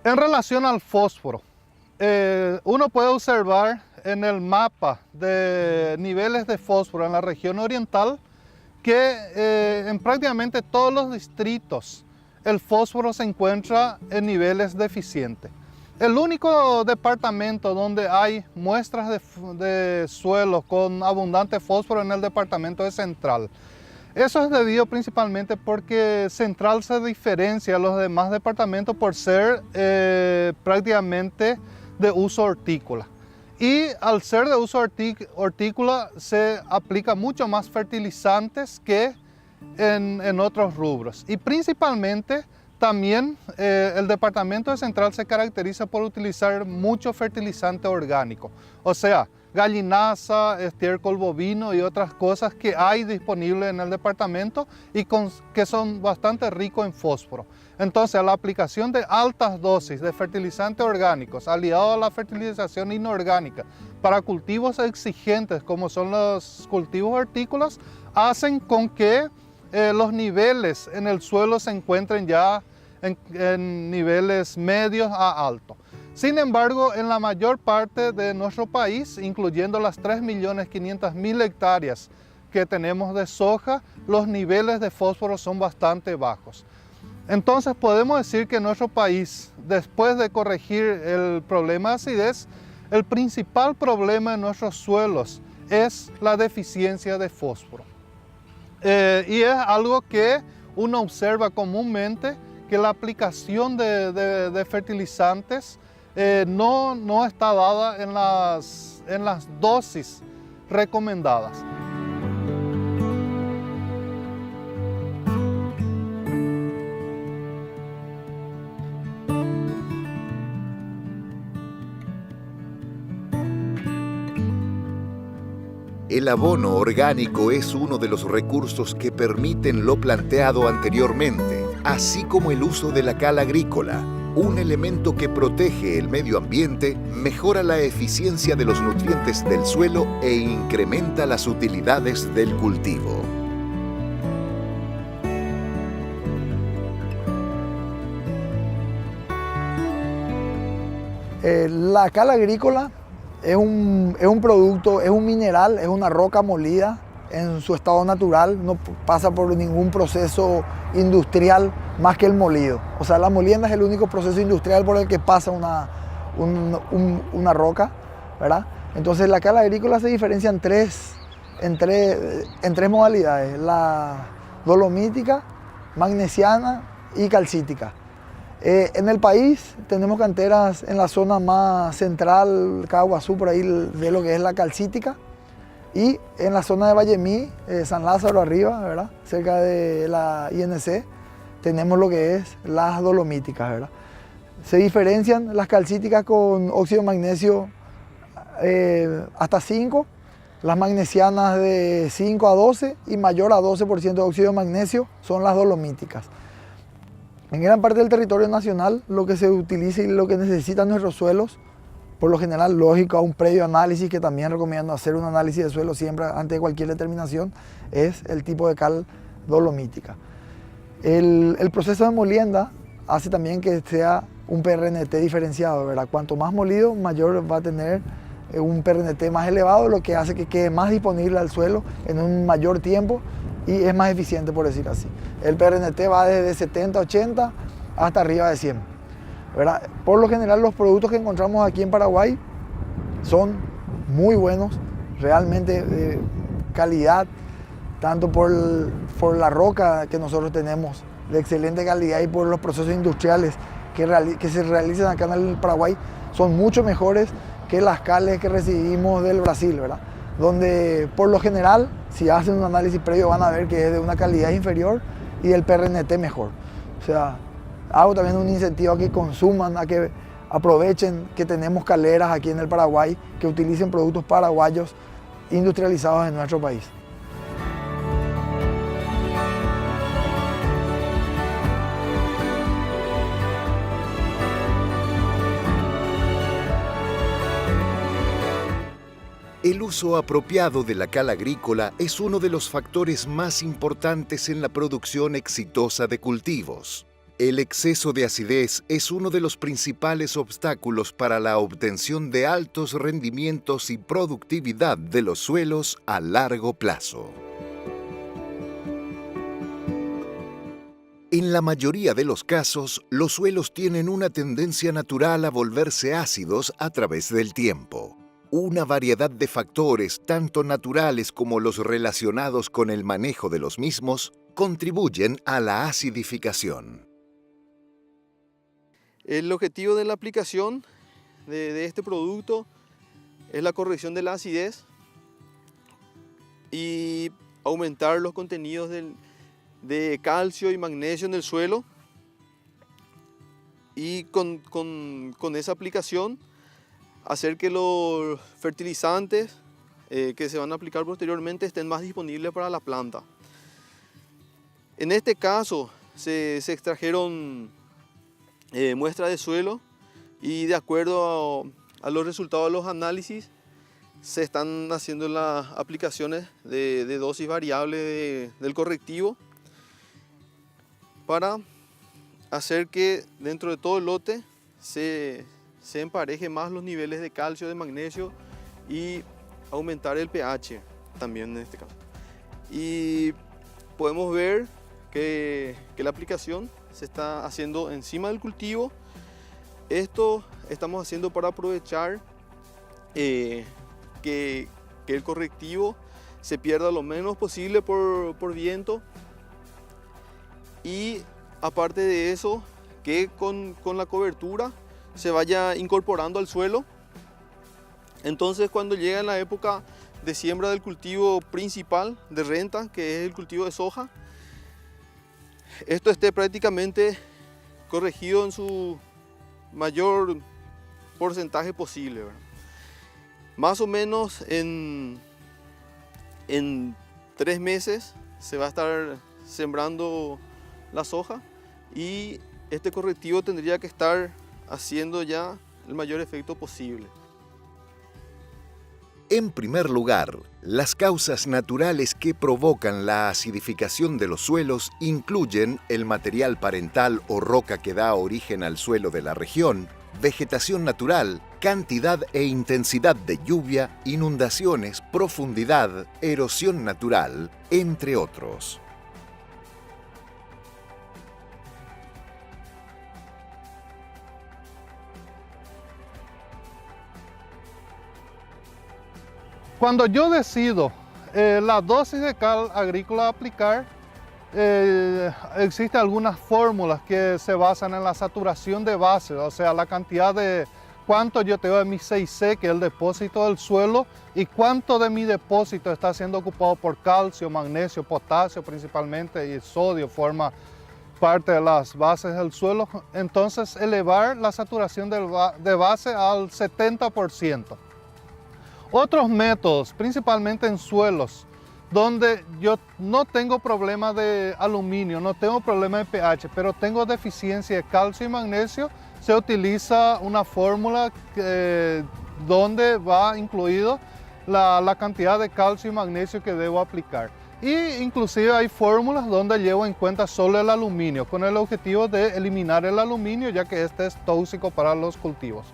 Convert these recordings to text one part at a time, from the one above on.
En relación al fósforo, uno puede observar en el mapa de niveles de fósforo en la región oriental que en prácticamente todos los distritos el fósforo se encuentra en niveles deficientes. El único departamento donde hay muestras de suelo con abundante fósforo en el departamento es Central. Eso es debido principalmente porque Central se diferencia de los demás departamentos por ser prácticamente de uso hortícola. Y al ser de uso hortícola se aplica mucho más fertilizantes que en otros rubros. Y principalmente también el departamento de Central se caracteriza por utilizar mucho fertilizante orgánico. O sea, gallinaza, estiércol bovino y otras cosas que hay disponibles en el departamento y que son bastante ricos en fósforo. Entonces, la aplicación de altas dosis de fertilizantes orgánicos aliado a la fertilización inorgánica para cultivos exigentes como son los cultivos hortícolas hacen con que los niveles en el suelo se encuentren ya en niveles medios a altos. Sin embargo, en la mayor parte de nuestro país, incluyendo las 3.500.000 hectáreas que tenemos de soja, los niveles de fósforo son bastante bajos. Entonces podemos decir que en nuestro país, después de corregir el problema de acidez, el principal problema en nuestros suelos es la deficiencia de fósforo. Y es algo que uno observa comúnmente, que la aplicación de fertilizantes no está dada en las dosis recomendadas. El abono orgánico es uno de los recursos que permiten lo planteado anteriormente, así como el uso de la cal agrícola, un elemento que protege el medio ambiente, mejora la eficiencia de los nutrientes del suelo e incrementa las utilidades del cultivo. La cal agrícola es un producto, es un mineral, es una roca molida en su estado natural, no pasa por ningún proceso industrial más que el molido. O sea, la molienda es el único proceso industrial por el que pasa una roca, ¿verdad? Entonces la cal agrícola se diferencia en tres modalidades: la dolomítica, magnesiana y calcítica. En el país tenemos canteras en la zona más central, Caguazú, por ahí de lo que es la calcítica, y en la zona de Vallemí, San Lázaro arriba, ¿verdad?, cerca de la INC, tenemos lo que es las dolomíticas, ¿verdad? Se diferencian las calcíticas con óxido de magnesio hasta 5, las magnesianas de 5 a 12 y mayor a 12% de óxido de magnesio son las dolomíticas. En gran parte del territorio nacional, lo que se utiliza y lo que necesitan nuestros suelos, por lo general, lógico, a un previo análisis, que también recomiendo hacer un análisis de suelo siempre antes de cualquier determinación, es el tipo de cal dolomítica. El proceso de molienda hace también que sea un PRNT diferenciado, ¿verdad? Cuanto más molido, mayor va a tener un PRNT más elevado, lo que hace que quede más disponible al suelo en un mayor tiempo y es más eficiente, por decir así. El PRNT va desde 70, 80 hasta arriba de 100, ¿verdad? Por lo general, los productos que encontramos aquí en Paraguay son muy buenos, realmente de calidad, tanto por la roca que nosotros tenemos de excelente calidad y por los procesos industriales que se realizan acá en el Paraguay, son mucho mejores que las cales que recibimos del Brasil, ¿verdad? Donde por lo general, si hacen un análisis previo, van a ver que es de una calidad inferior y el PRNT mejor. O sea, hago también un incentivo a que consuman, a que aprovechen que tenemos caleras aquí en el Paraguay, que utilicen productos paraguayos industrializados en nuestro país. El uso apropiado de la cal agrícola es uno de los factores más importantes en la producción exitosa de cultivos. El exceso de acidez es uno de los principales obstáculos para la obtención de altos rendimientos y productividad de los suelos a largo plazo. En la mayoría de los casos, los suelos tienen una tendencia natural a volverse ácidos a través del tiempo. Una variedad de factores, tanto naturales como los relacionados con el manejo de los mismos, contribuyen a la acidificación. El objetivo de la aplicación de este producto es la corrección de la acidez y aumentar los contenidos de calcio y magnesio en el suelo, y con esa aplicación hacer que los fertilizantes que se van a aplicar posteriormente estén más disponibles para la planta. En este caso se extrajeron muestras de suelo y de acuerdo a los resultados de los análisis se están haciendo las aplicaciones de dosis variable del correctivo para hacer que dentro de todo el lote se empareje más los niveles de calcio, de magnesio y aumentar el pH también en este caso. Y podemos ver que la aplicación se está haciendo encima del cultivo. Esto estamos haciendo para aprovechar que el correctivo se pierda lo menos posible por viento, y aparte de eso que con la cobertura se vaya incorporando al suelo. Entonces cuando llega la época de siembra del cultivo principal de renta, que es el cultivo de soja, esto esté prácticamente corregido en su mayor porcentaje posible, ¿verdad? Más o menos en 3 meses se va a estar sembrando la soja y este correctivo tendría que estar haciendo ya el mayor efecto posible. En primer lugar, las causas naturales que provocan la acidificación de los suelos incluyen el material parental o roca que da origen al suelo de la región, vegetación natural, cantidad e intensidad de lluvia, inundaciones, profundidad, erosión natural, entre otros. Cuando yo decido la dosis de cal agrícola a aplicar, existen algunas fórmulas que se basan en la saturación de base, o sea, la cantidad de cuánto yo tengo de mi 6C, que es el depósito del suelo, y cuánto de mi depósito está siendo ocupado por calcio, magnesio, potasio principalmente, y sodio forma parte de las bases del suelo. Entonces, elevar la saturación de base al 70%. Otros métodos, principalmente en suelos, donde yo no tengo problema de aluminio, no tengo problema de pH, pero tengo deficiencia de calcio y magnesio, se utiliza una fórmula donde va incluido la cantidad de calcio y magnesio que debo aplicar. Y inclusive hay fórmulas donde llevo en cuenta solo el aluminio, con el objetivo de eliminar el aluminio, ya que este es tóxico para los cultivos.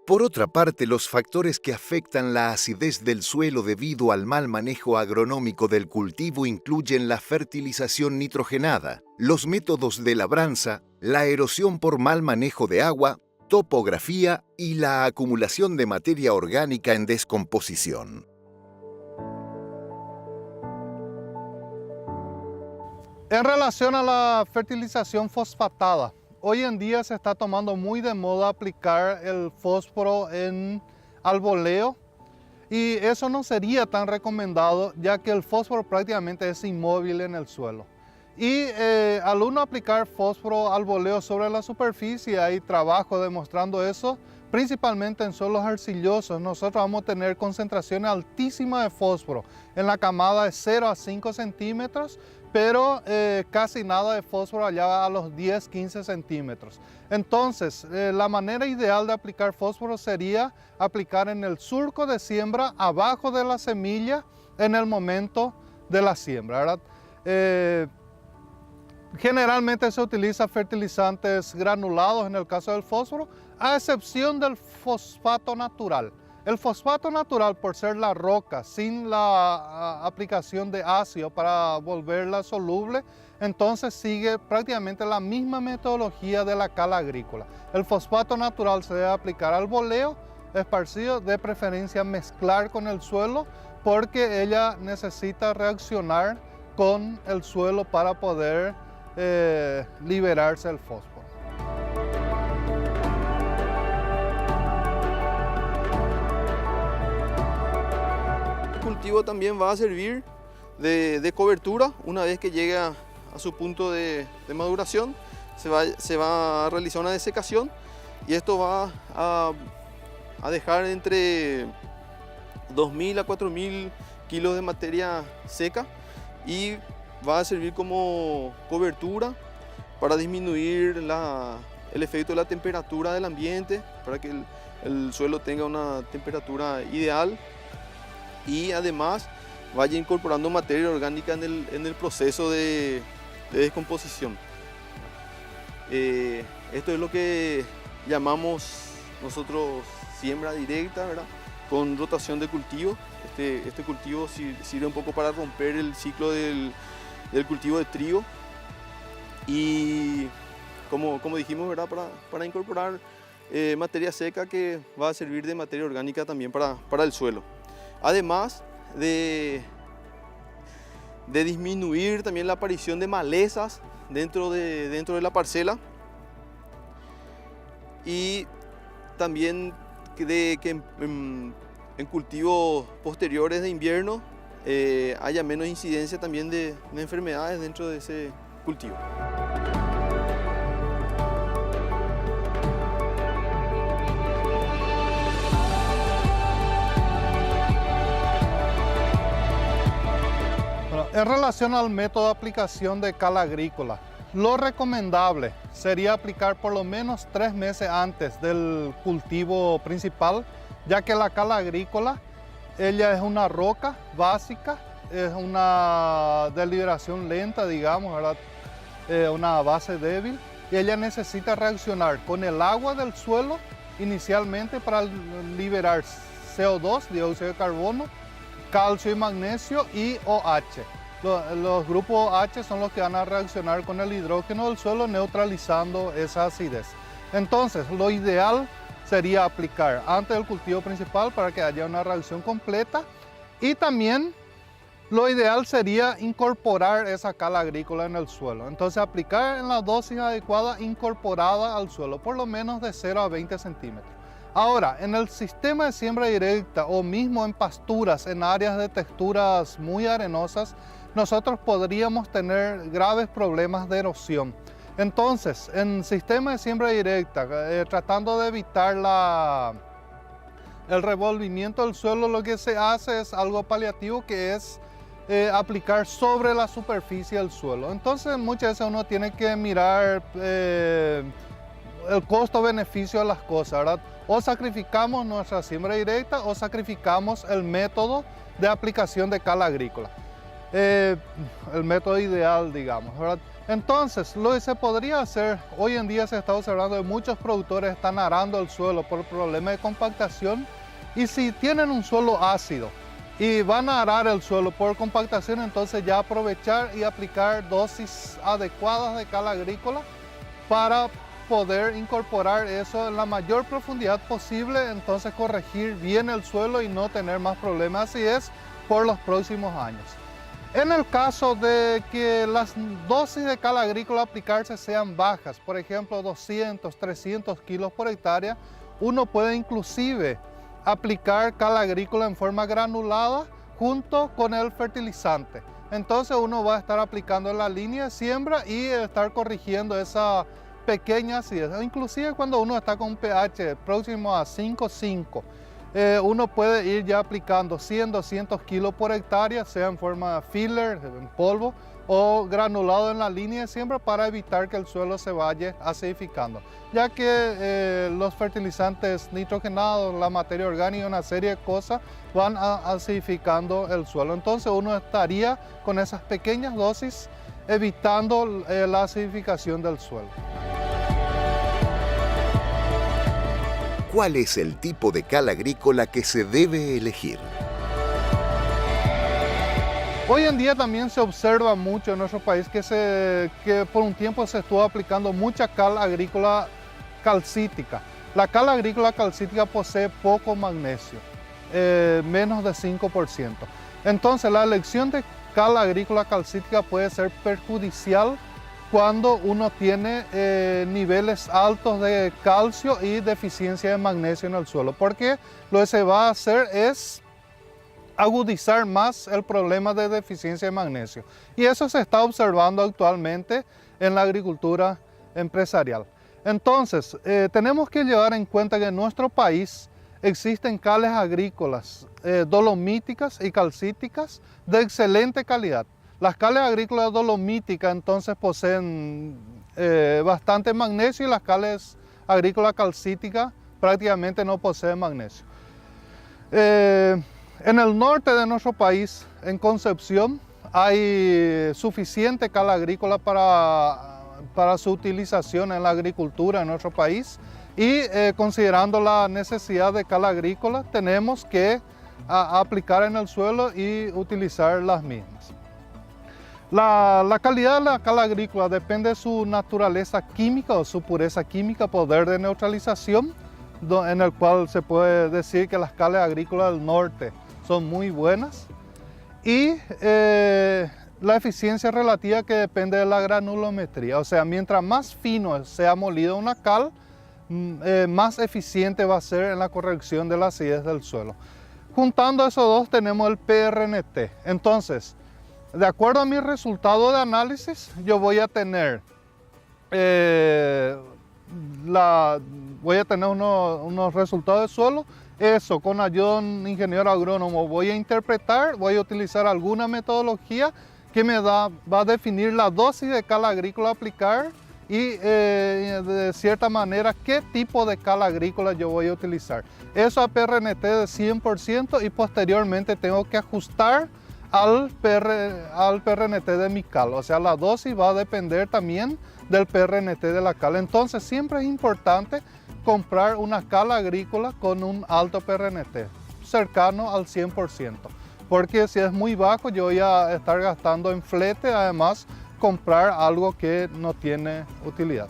Por otra parte, los factores que afectan la acidez del suelo debido al mal manejo agronómico del cultivo incluyen la fertilización nitrogenada, los métodos de labranza, la erosión por mal manejo de agua, topografía y la acumulación de materia orgánica en descomposición. En relación a la fertilización fosfatada, hoy en día se está tomando muy de moda aplicar el fósforo al boleo y eso no sería tan recomendado ya que el fósforo prácticamente es inmóvil en el suelo. Y al uno aplicar fósforo al boleo sobre la superficie, hay trabajo demostrando eso, principalmente en suelos arcillosos, nosotros vamos a tener concentraciones altísimas de fósforo en la camada de 0 a 5 centímetros, pero casi nada de fósforo allá a los 10-15 centímetros. Entonces, la manera ideal de aplicar fósforo sería aplicar en el surco de siembra, abajo de la semilla, en el momento de la siembra, ¿verdad? Generalmente se utiliza fertilizantes granulados en el caso del fósforo, a excepción del fosfato natural. El fosfato natural, por ser la roca, sin la aplicación de ácido para volverla soluble, entonces sigue prácticamente la misma metodología de la cal agrícola. El fosfato natural se debe aplicar al boleo esparcido, de preferencia mezclar con el suelo, porque ella necesita reaccionar con el suelo para poder liberarse el fósforo. El cultivo también va a servir de cobertura. Una vez que llegue a su punto de maduración, se va a realizar una desecación y esto va a dejar entre 2.000 a 4.000 kilos de materia seca y va a servir como cobertura para disminuir el efecto de la temperatura del ambiente, para que el suelo tenga una temperatura ideal y además vaya incorporando materia orgánica en el proceso de descomposición. Esto es lo que llamamos nosotros siembra directa, ¿verdad? Con rotación de cultivo. Este cultivo sirve un poco para romper el ciclo del cultivo de trigo y como dijimos, ¿verdad? Para incorporar materia seca que va a servir de materia orgánica también para el suelo. Además de disminuir también la aparición de malezas dentro de la parcela y también de que en cultivos posteriores de invierno haya menos incidencia también de enfermedades dentro de ese cultivo. Bueno, en relación al método de aplicación de cal agrícola, lo recomendable sería aplicar por lo menos 3 meses antes del cultivo principal, ya que la cal agrícola ella es una roca básica, es una deliberación lenta, digamos, ¿verdad? Una base débil, y ella necesita reaccionar con el agua del suelo inicialmente para liberar CO2, dióxido de carbono, calcio y magnesio y OH. Los grupos OH son los que van a reaccionar con el hidrógeno del suelo neutralizando esa acidez. Entonces, lo ideal sería aplicar antes del cultivo principal para que haya una reacción completa y también lo ideal sería incorporar esa cal agrícola en el suelo. Entonces aplicar en la dosis adecuada incorporada al suelo, por lo menos de 0 a 20 centímetros. Ahora, en el sistema de siembra directa o mismo en pasturas, en áreas de texturas muy arenosas, nosotros podríamos tener graves problemas de erosión. Entonces, en sistema de siembra directa, tratando de evitar el revolvimiento del suelo, lo que se hace es algo paliativo, que es aplicar sobre la superficie del suelo. Entonces, muchas veces uno tiene que mirar el costo-beneficio de las cosas, ¿verdad? O sacrificamos nuestra siembra directa o sacrificamos el método de aplicación de cal agrícola. El método ideal, digamos, ¿verdad? Entonces, lo que se podría hacer, hoy en día se está observando que muchos productores están arando el suelo por problemas de compactación, y si tienen un suelo ácido y van a arar el suelo por compactación, entonces ya aprovechar y aplicar dosis adecuadas de cal agrícola para poder incorporar eso en la mayor profundidad posible, entonces corregir bien el suelo y no tener más problemas, así es, por los próximos años. En el caso de que las dosis de cal agrícola a aplicarse sean bajas, por ejemplo 200, 300 kilos por hectárea, uno puede inclusive aplicar cal agrícola en forma granulada junto con el fertilizante. Entonces uno va a estar aplicando en la línea de siembra y estar corrigiendo esa pequeña acidez. Inclusive cuando uno está con un pH próximo a 5,5, uno puede ir ya aplicando 100, 200 kilos por hectárea, sea en forma filler, en polvo, o granulado en la línea de siembra para evitar que el suelo se vaya acidificando, ya que los fertilizantes nitrogenados, la materia orgánica, una serie de cosas van acidificando el suelo. Entonces uno estaría con esas pequeñas dosis evitando la acidificación del suelo. ¿Cuál es el tipo de cal agrícola que se debe elegir? Hoy en día también se observa mucho en nuestro país que por un tiempo se estuvo aplicando mucha cal agrícola calcítica. La cal agrícola calcítica posee poco magnesio, menos de 5%. Entonces la elección de cal agrícola calcítica puede ser perjudicial cuando uno tiene niveles altos de calcio y deficiencia de magnesio en el suelo, porque lo que se va a hacer es agudizar más el problema de deficiencia de magnesio. Y eso se está observando actualmente en la agricultura empresarial. Entonces, tenemos que llevar en cuenta que en nuestro país existen cales agrícolas dolomíticas y calcíticas de excelente calidad. Las cales agrícolas dolomíticas entonces poseen bastante magnesio y las cales agrícolas calcíticas prácticamente no poseen magnesio. En el norte de nuestro país, en Concepción, hay suficiente cal agrícola para su utilización en la agricultura en nuestro país y considerando la necesidad de cal agrícola, tenemos que aplicar en el suelo y utilizar las mismas. La calidad de la cal agrícola depende de su naturaleza química o su pureza química, poder de neutralización, en el cual se puede decir que las cales agrícolas del norte son muy buenas, y la eficiencia relativa que depende de la granulometría. O sea, mientras más fino sea molido una cal, más eficiente va a ser en la corrección de la acidez del suelo. Juntando esos dos tenemos el PRNT. Entonces, de acuerdo a mi resultado de análisis, yo voy a tener unos resultados de suelo. Eso, con ayuda de un ingeniero agrónomo, voy a interpretar, voy a utilizar alguna metodología que va a definir la dosis de cal agrícola a aplicar y de cierta manera qué tipo de cal agrícola yo voy a utilizar. Eso a PRNT de 100% y posteriormente tengo que ajustar al PRNT de mi cal. O sea, la dosis va a depender también del PRNT de la cal. Entonces siempre es importante comprar una cal agrícola con un alto PRNT, cercano al 100%. Porque si es muy bajo, yo voy a estar gastando en flete, además comprar algo que no tiene utilidad.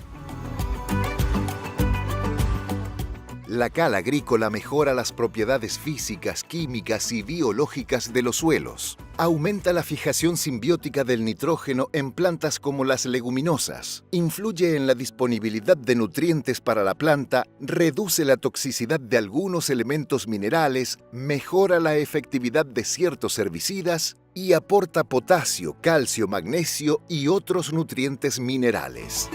La cal agrícola mejora las propiedades físicas, químicas y biológicas de los suelos. Aumenta la fijación simbiótica del nitrógeno en plantas como las leguminosas. Influye en la disponibilidad de nutrientes para la planta, reduce la toxicidad de algunos elementos minerales, mejora la efectividad de ciertos herbicidas y aporta potasio, calcio, magnesio y otros nutrientes minerales.